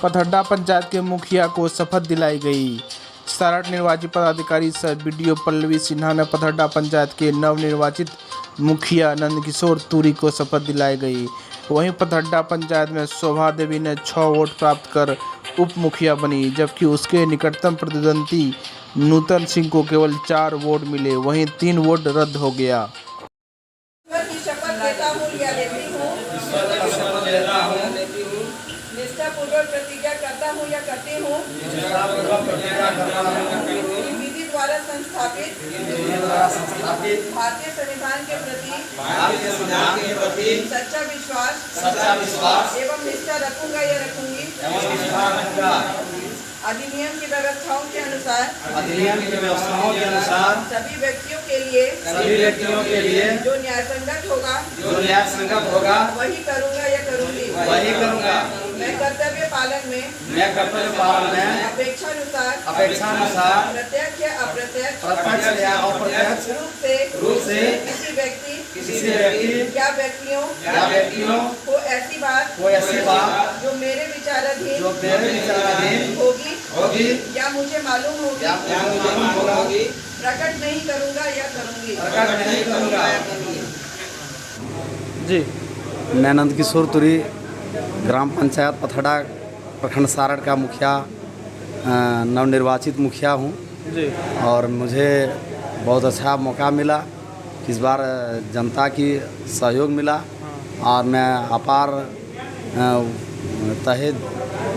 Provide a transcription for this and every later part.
पथरड्डा पंचायत के मुखिया को शपथ दिलाई गई। सारठ निर्वाचित पदाधिकारी सह बीडीओ पल्लवी सिन्हा ने पथरड्डा पंचायत के नवनिर्वाचित मुखिया नंदकिशोर तुरी को शपथ दिलाई गई। वहीं पथरड्डा पंचायत में शोभा देवी ने 6 वोट प्राप्त कर उप मुखिया बनी, जबकि उसके निकटतम प्रतिद्वंदी नूतन सिंह को केवल 4 वोट मिले। वहीं 3 वोट रद्द हो गया। निष्ठापूर्वक प्रतिज्ञा करता हूँ या करती हूँ विधि द्वारा संस्थापित भारतीय संविधान के प्रति सच्चा विश्वास एवं निष्ठा रखूंगा या रखूंगी। अधिनियम की व्यवस्थाओं के अनुसार सभी व्यक्तियों के लिए जो न्यायसंगत होगा वही करूंगा या करूंगी। मैं कर्तव्य पालन में अपेक्षानुसार प्रत्यक्ष या अप्रत्यक्ष रूप से किसी व्यक्ति या व्यक्तियों को ऐसी बात जो मेरे विचाराधीन होगी या मुझे मालूम होगी प्रकट नहीं करूंगा या करूंगी। जी, मैं नंदकिशोर तुरी ग्राम पंचायत पथरड्डा प्रखंड सारठ का मुखिया नवनिर्वाचित मुखिया हूँ जी। और मुझे बहुत अच्छा मौका मिला। इस बार जनता की सहयोग मिला और मैं अपार तहे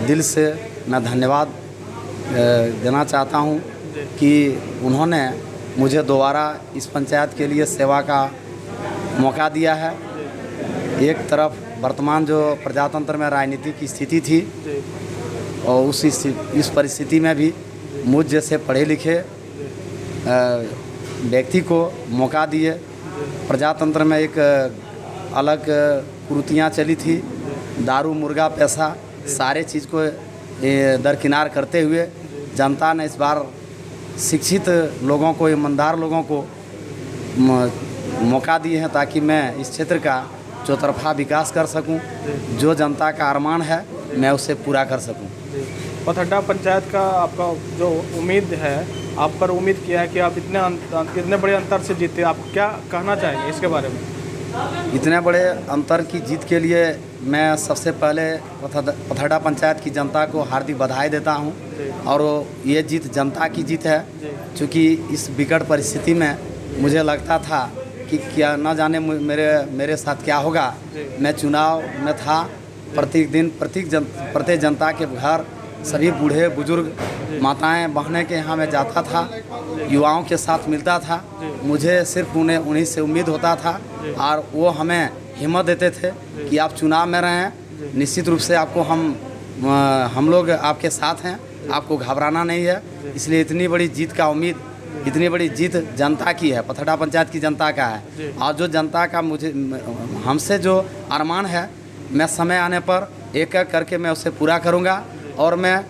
दिल से मैं धन्यवाद देना चाहता हूँ कि उन्होंने मुझे दोबारा इस पंचायत के लिए सेवा का मौका दिया है। एक तरफ वर्तमान जो प्रजातंत्र में राजनीति की स्थिति थी और इस परिस्थिति में भी मुझ जैसे पढ़े लिखे व्यक्ति को मौका दिए। प्रजातंत्र में एक अलग कुरीतियाँ चली थी, दारू मुर्गा पैसा सारे चीज़ को दरकिनार करते हुए जनता ने इस बार शिक्षित लोगों को, ईमानदार लोगों को मौका दिए हैं ताकि मैं इस क्षेत्र का चौतरफा विकास कर सकूं। जो जनता का अरमान है मैं उसे पूरा कर सकूं। पथरड्डा पंचायत का आपका जो उम्मीद है, आप पर उम्मीद किया है कि आप इतने बड़े अंतर से जीते, आप क्या कहना चाहेंगे इसके बारे में? इतने बड़े अंतर की जीत के लिए मैं सबसे पहले पथरड्डा पंचायत की जनता को हार्दिक बधाई देता हूं और ये जीत जनता की जीत है। क्योंकि इस विकट परिस्थिति में मुझे लगता था कि क्या न जाने मेरे साथ क्या होगा। मैं चुनाव में था, प्रत्येक जनता के घर सभी बूढ़े बुजुर्ग माताएं बहनें के यहाँ मैं जाता था, युवाओं के साथ मिलता था। मुझे सिर्फ उन्हीं से उम्मीद होता था और वो हमें हिम्मत देते थे कि आप चुनाव में रहें, निश्चित रूप से आपको हम लोग आपके साथ हैं, आपको घबराना नहीं है। इसलिए इतनी बड़ी जीत जनता की है, पथरड्डा पंचायत की जनता का है। और जो जनता का हमसे जो अरमान है, मैं समय आने पर एक एक करके मैं उसे पूरा करूंगा और मैं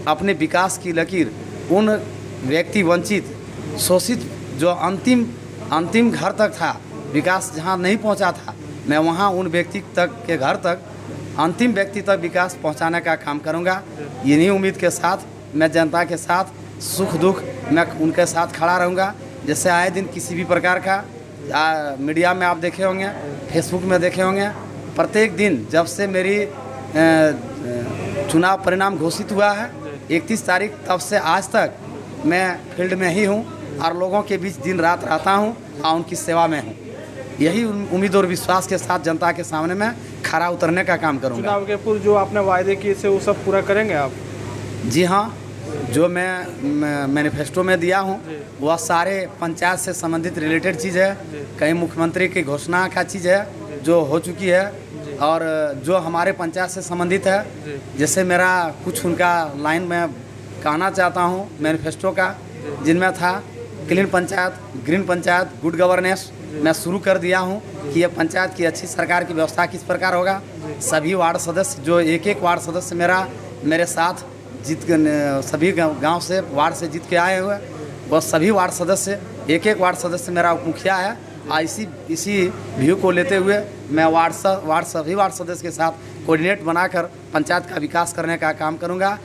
अपने विकास की लकीर उन व्यक्ति वंचित शोषित जो अंतिम घर तक था, विकास जहां नहीं पहुंचा था, मैं वहां उन व्यक्ति तक के घर तक अंतिम व्यक्ति तक विकास पहुंचाने का काम करूंगा। इन्हीं उम्मीद के साथ मैं जनता के साथ सुख दुख मैं उनके साथ खड़ा रहूँगा। जैसे आए दिन किसी भी प्रकार का मीडिया में आप देखे होंगे, फेसबुक में देखे होंगे, प्रत्येक दिन जब से मेरी चुनाव परिणाम घोषित हुआ है 31 तारीख, तब से आज तक मैं फील्ड में ही हूँ और लोगों के बीच दिन रात रहता हूँ और उनकी सेवा में हूँ। यही उम्मीद और विश्वास के साथ जनता के सामने मैं खरा उतरने का काम करूँगा। चुनाव के पूर्व जो आपने वायदे किए थे वो सब पूरा करेंगे आप? जी हाँ, जो मैं मैनिफेस्टो में दिया हूँ वह सारे पंचायत से संबंधित रिलेटेड चीज़ है। कहीं मुख्यमंत्री की घोषणा का चीज़ है जो हो चुकी है और जो हमारे पंचायत से संबंधित है। जैसे मेरा कुछ उनका लाइन में कहना चाहता हूँ मैनिफेस्टो का, जिनमें था clean panchayat, green panchayat, good governance. मैं शुरू कर दिया हूँ कि यह पंचायत की अच्छी सरकार की व्यवस्था किस प्रकार होगा। सभी वार्ड सदस्य जो एक वार्ड सदस्य मेरे साथ सभी गांव से वार्ड से जीत के आए हुए, वह सभी वार्ड सदस्य एक वार्ड सदस्य मेरा उप मुखिया है इसी व्यू को लेते हुए मैं सभी वार्ड सदस्य के साथ कोऑर्डिनेट बनाकर पंचायत का विकास करने का काम करूंगा।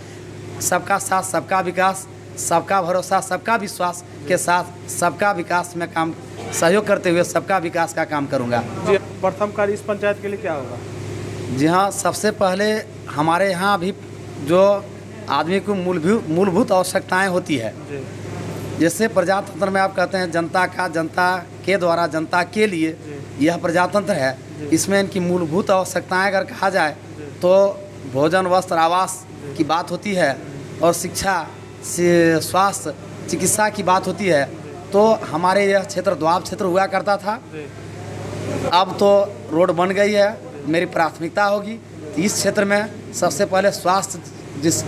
सबका साथ सबका विकास, सबका भरोसा सबका विश्वास के साथ सबका विकास में काम सहयोग करते हुए सबका विकास का काम करूंगा। जी, प्रथम कार्य इस पंचायत के लिए क्या होगा? जी हाँ, सबसे पहले हमारे यहाँ अभी जो आदमी को मूलभूत आवश्यकताएं होती है, जैसे प्रजातंत्र में आप कहते हैं जनता के द्वारा जनता के लिए यह प्रजातंत्र है। इसमें इनकी मूलभूत आवश्यकताएं अगर कहा जाए तो भोजन, वस्त्र, आवास की बात होती है और शिक्षा, स्वास्थ्य, चिकित्सा की बात होती है। तो हमारे यह क्षेत्र द्वाब क्षेत्र हुआ करता था, अब तो रोड बन गई है, मेरी प्राथमिकता होगी इस क्षेत्र में सबसे पहले स्वास्थ्य,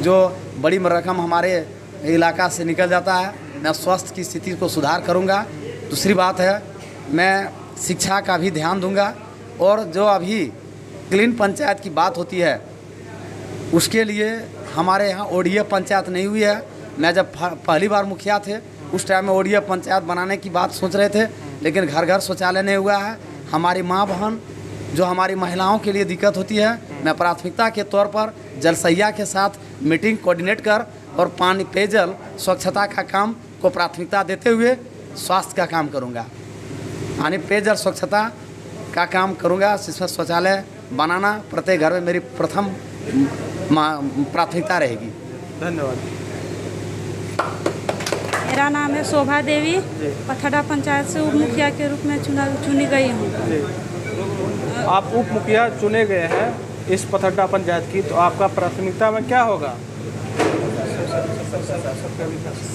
जो बड़ी रकम हमारे इलाका से निकल जाता है, मैं स्वास्थ्य की स्थिति को सुधार करूंगा। दूसरी बात है, मैं शिक्षा का भी ध्यान दूंगा और जो अभी क्लीन पंचायत की बात होती है उसके लिए हमारे यहाँ ODF पंचायत नहीं हुई है। मैं जब पहली बार मुखिया थे उस टाइम में ODF पंचायत बनाने की बात सोच रहे थे, लेकिन घर घर शौचालय नहीं हुआ है। हमारी माँ बहन जो हमारी महिलाओं के लिए दिक्कत होती है, मैं प्राथमिकता के तौर पर जलसैया के साथ मीटिंग कोऑर्डिनेट कर और पानी, पेयजल, स्वच्छता का काम को प्राथमिकता देते हुए स्वास्थ्य का काम करूंगा। यानी पेयजल स्वच्छता का काम करूंगा, जिसमें शौचालय बनाना प्रत्येक घर में मेरी प्रथम प्राथमिकता रहेगी। धन्यवाद। मेरा नाम है शोभा देवी, पथड़ा पंचायत से उप मुखिया के रूप में चुनी गई हूँ। आप उप मुखिया चुने गए हैं इस पथड़ा पंचायत की, तो आपका प्राथमिकता में क्या होगा?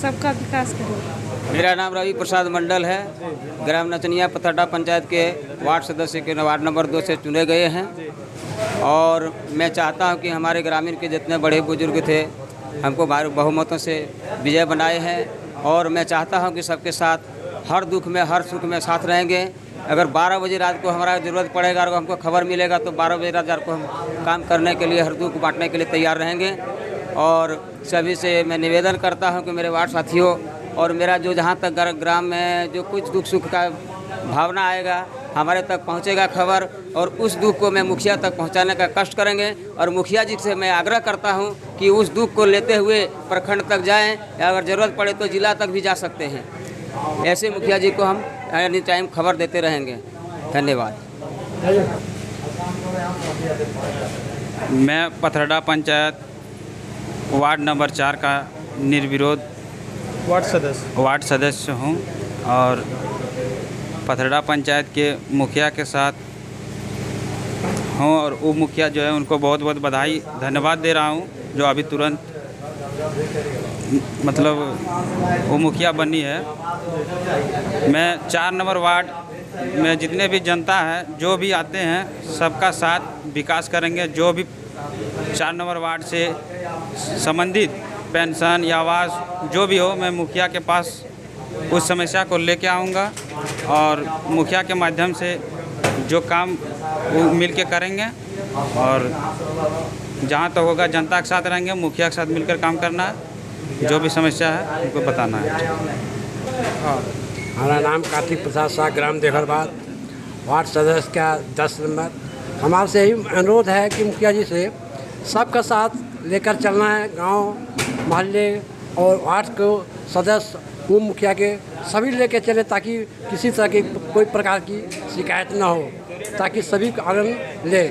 सबका विकास करूँगा। मेरा नाम रवि प्रसाद मंडल है, ग्राम नचनिया पथड़ा पंचायत के वार्ड सदस्य के वार्ड नंबर 2 से चुने गए हैं। और मैं चाहता हूं कि हमारे ग्रामीण के जितने बड़े बुजुर्ग थे हमको बहुमतों से विजय बनाए हैं और मैं चाहता हूं कि सबके साथ हर दुख में हर सुख में साथ रहेंगे। अगर 12 बजे रात को हमारा ज़रूरत पड़ेगा और हमको खबर मिलेगा तो 12 बजे रात को हम काम करने के लिए, हर दुख बांटने के लिए तैयार रहेंगे। और सभी से मैं निवेदन करता हूं कि मेरे वार्ड साथियों और मेरा जो जहां तक ग्राम में जो कुछ दुख सुख का भावना आएगा हमारे तक पहुंचेगा खबर, और उस दुख को मैं मुखिया तक पहुंचाने का कष्ट करेंगे। और मुखिया जी से मैं आग्रह करता हूं कि उस दुख को लेते हुए प्रखंड तक जाएं, या अगर ज़रूरत पड़े तो जिला तक भी जा सकते हैं। ऐसे मुखिया जी को हम एनी टाइम खबर देते रहेंगे। धन्यवाद। मैं पथड़ा पंचायत वार्ड नंबर 4 का निर्विरोध वार्ड सदस्य हूं और पथड़ा पंचायत के मुखिया के साथ हूं और उप मुखिया जो है उनको बहुत बहुत बधाई धन्यवाद दे रहा हूं, जो अभी तुरंत मतलब वो मुखिया बनी है। मैं 4 नंबर वार्ड में जितने भी जनता है जो भी आते हैं सबका साथ विकास करेंगे। जो भी 4 नंबर वार्ड से संबंधित पेंशन या आवास जो भी हो, मैं मुखिया के पास उस समस्या को लेके आऊँगा और मुखिया के माध्यम से जो काम वो मिल के करेंगे और जहाँ तक होगा जनता के साथ रहेंगे, मुखिया के साथ मिलकर काम करना है, जो भी समस्या है उनको बताना है। हमारा नाम कार्तिक प्रसाद शाह, ग्राम देवरबाद, वार्ड सदस्य का 10 नंबर। हमारे से यही अनुरोध है कि मुखिया जी से सबका साथ लेकर चलना है, गांव, मोहल्ले और वार्ड को सदस्य, उप मुखिया के सभी लेकर चले, ताकि किसी तरह की कोई प्रकार की शिकायत ना हो, ताकि सभी का आनंद ले।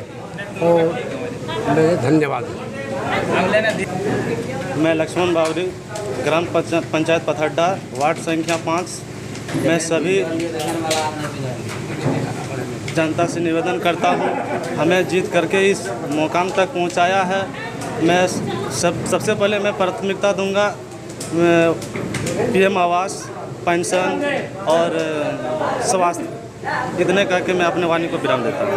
और मेरे धन्यवाद। मैं लक्ष्मण बावरी, ग्राम पंचायत पथड़ा, वार्ड संख्या 5। मैं सभी जनता से निवेदन करता हूं, हमें जीत करके इस मुकाम तक पहुंचाया है। मैं सबसे पहले मैं प्राथमिकता दूंगा PM आवास, पेंशन और स्वास्थ्य। इतने करके मैं अपने वाणी को विराम देता हूँ।